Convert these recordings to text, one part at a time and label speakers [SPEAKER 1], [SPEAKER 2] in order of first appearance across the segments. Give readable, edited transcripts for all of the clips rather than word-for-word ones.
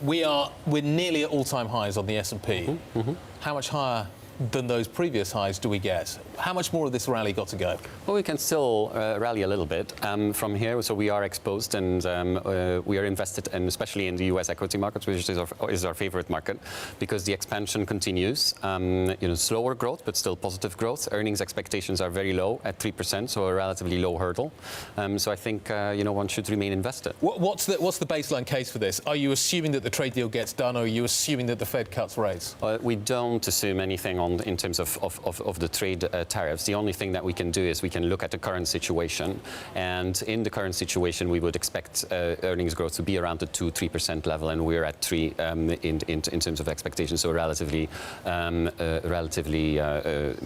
[SPEAKER 1] we're nearly at all-time highs on the S&P. How much higher than those previous highs do we get? How much more of this rally got to go?
[SPEAKER 2] Well, we can still rally a little bit from here. So we are exposed, and we are invested, and especially in the U.S. equity markets, which is our favorite market, because the expansion continues. Slower growth, but still positive growth. Earnings expectations are very low at 3%, so a relatively low hurdle. So I think one should remain invested.
[SPEAKER 1] What's the baseline case for this? Are you assuming that the trade deal gets done, or are you assuming that the Fed cuts rates?
[SPEAKER 2] We don't assume anything in terms of the trade tariffs. The only thing that we can do is we can look at the current situation, and in the current situation we would expect earnings growth to be around the 2-3% level, and we're at 3 in terms of expectations, so relatively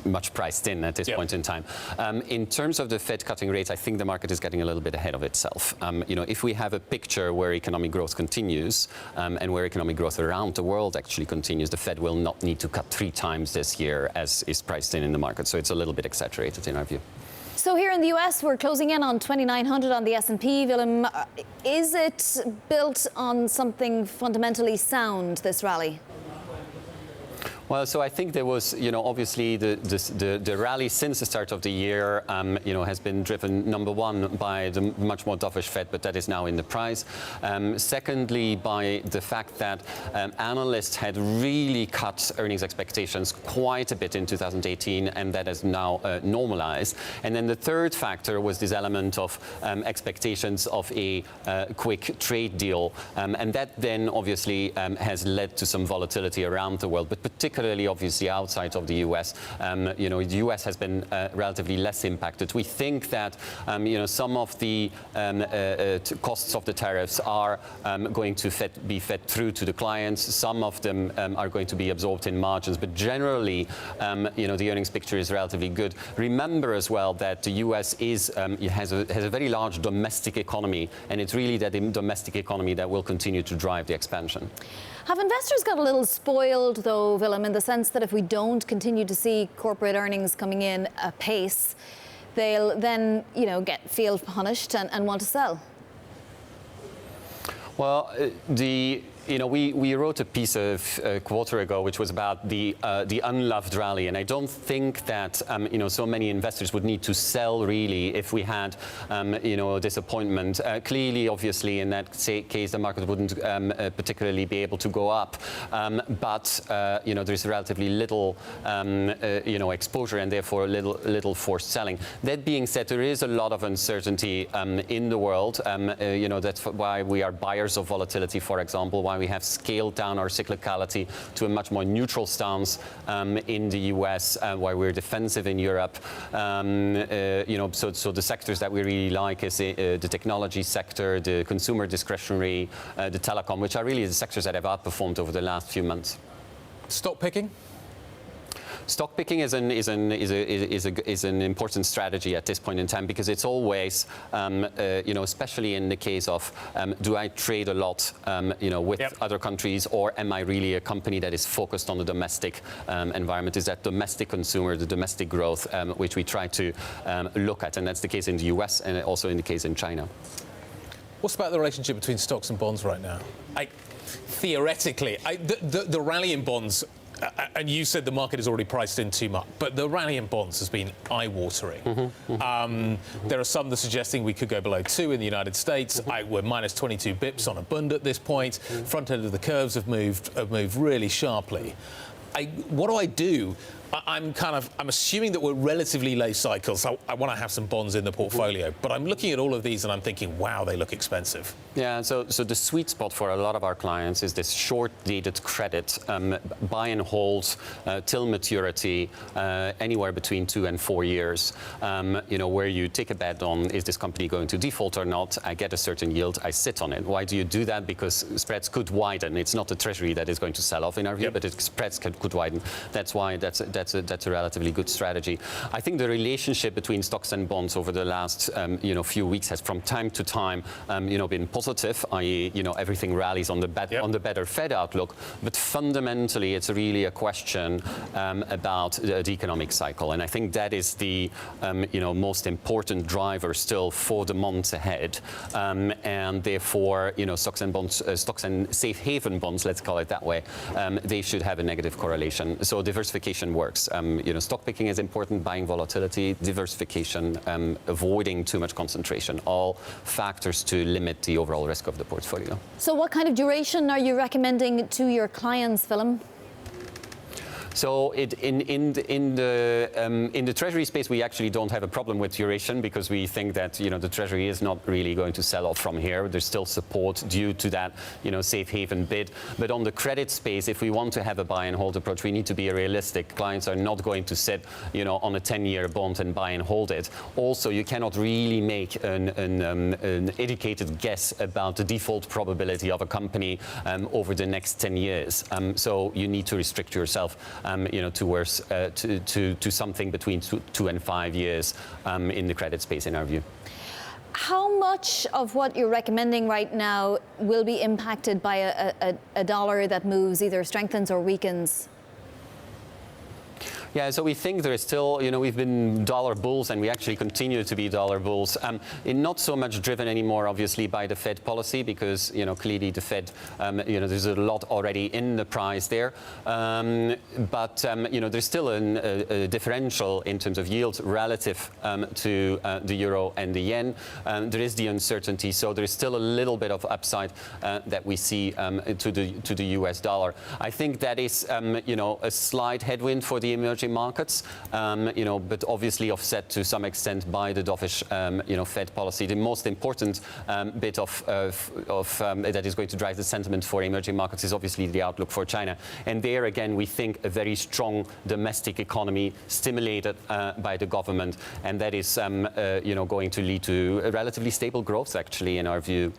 [SPEAKER 2] much priced in at this point in time. In terms of the Fed cutting rates, I think the market is getting a little bit ahead of itself. If we have a picture where economic growth continues and where economic growth around the world actually continues, the Fed will not need to cut 3 times this year as is priced in the market. So it's a little bit exaggerated in our view.
[SPEAKER 3] So here in the US, we're closing in on 2,900 on the S&P. Willem, is it built on something fundamentally sound, this rally?
[SPEAKER 2] Well, so I think there was, obviously the rally since the start of the year, has been driven, number one, by the much more dovish Fed, but that is now in the price. Secondly, by the fact that analysts had really cut earnings expectations quite a bit in 2018, and that has now normalized. And then the third factor was this element of expectations of a quick trade deal, and that then obviously has led to some volatility around the world, but particularly obviously outside of the US. The US has been relatively less impacted. We think that some of the costs of the tariffs are going to be fed through to the clients. Some of them are going to be absorbed in margins, but generally the earnings picture is relatively good. Remember as well that the US has a very large domestic economy, and it's really that domestic economy that will continue to drive the expansion.
[SPEAKER 3] Have investors got a little spoiled, though, Willem, in the sense that if we don't continue to see corporate earnings coming in apace, they'll then, feel punished and want to sell? Well,
[SPEAKER 2] we wrote a piece a quarter ago which was about the unloved rally, and I don't think that so many investors would need to sell really if we had disappointment. Clearly, obviously, in that case, the market wouldn't particularly be able to go up, but there's relatively little exposure, and therefore little forced selling. That being said, there is a lot of uncertainty in the world. That's why we are buyers of volatility, for example, why we have scaled down our cyclicality to a much more neutral stance in the US, why we're defensive in Europe. So the sectors that we really like is the technology sector, the consumer discretionary, the telecom, which are really the sectors that have outperformed over the last few months.
[SPEAKER 1] Stock picking?
[SPEAKER 2] Stock picking is an important strategy at this point in time, because it's always, especially in the case of, do I trade a lot, with other countries, or am I really a company that is focused on the domestic environment? Is that domestic consumer, the domestic growth, which we try to look at, and that's the case in the US and also in the case in China.
[SPEAKER 1] What's about the relationship between stocks and bonds right now? Theoretically, the rally in bonds. And you said the market has already priced in too much, but the rally in bonds has been eye-watering. There are some that are suggesting we could go below 2 in the United States. We're minus 22 bips on a bund at this point. Front end of the curves have moved really sharply. What do I do? I'm assuming that we're relatively late cycles. So I want to have some bonds in the portfolio, but I'm looking at all of these and I'm thinking, wow, they look expensive.
[SPEAKER 2] Yeah, so the sweet spot for a lot of our clients is this short-dated credit, buy and hold till maturity, anywhere between 2 and 4 years. Where you take a bet on, is this company going to default or not? I get a certain yield, I sit on it. Why do you do that? Because spreads could widen. It's not the Treasury that is going to sell off in our view, but spreads could widen. That's that's a relatively good strategy. I think the relationship between stocks and bonds over the last few weeks has from time to time been positive, i.e. everything rallies on the better Fed outlook, but fundamentally it's really a question about the economic cycle, and I think that is the most important driver still for the months ahead, and therefore stocks and safe haven bonds, let's call it that way, they should have a negative correlation. So diversification works. Stock picking is important, buying volatility, diversification, avoiding too much concentration, all factors to limit the overall risk of the portfolio.
[SPEAKER 3] So what kind of duration are you recommending to your clients, Willem?
[SPEAKER 2] So in the treasury space, we actually don't have a problem with duration because we think that the treasury is not really going to sell off from here. There's still support due to that safe haven bid. But on the credit space, if we want to have a buy and hold approach, we need to be realistic. Clients are not going to sit on a 10-year bond and buy and hold it. Also, you cannot really make an educated guess about the default probability of a company over the next 10 years. So you need to restrict yourself towards to something between 2 and 5 years in the credit space, in our view.
[SPEAKER 3] How much of what you're recommending right now will be impacted by a dollar that moves, either strengthens or weakens?
[SPEAKER 2] Yeah, so we think there is still, we've been dollar bulls and we actually continue to be dollar bulls. Not so much driven anymore, obviously, by the Fed policy because, clearly the Fed, there's a lot already in the price there. But there's still a differential in terms of yield relative to the euro and the yen. There is the uncertainty, so there is still a little bit of upside that we see to the US dollar. I think that is, a slight headwind for the emerging markets, but obviously offset to some extent by the dovish, Fed policy. The most important bit of that is going to drive the sentiment for emerging markets is obviously the outlook for China. And there again, we think a very strong domestic economy stimulated by the government, and that is, going to lead to a relatively stable growth, actually, in our view,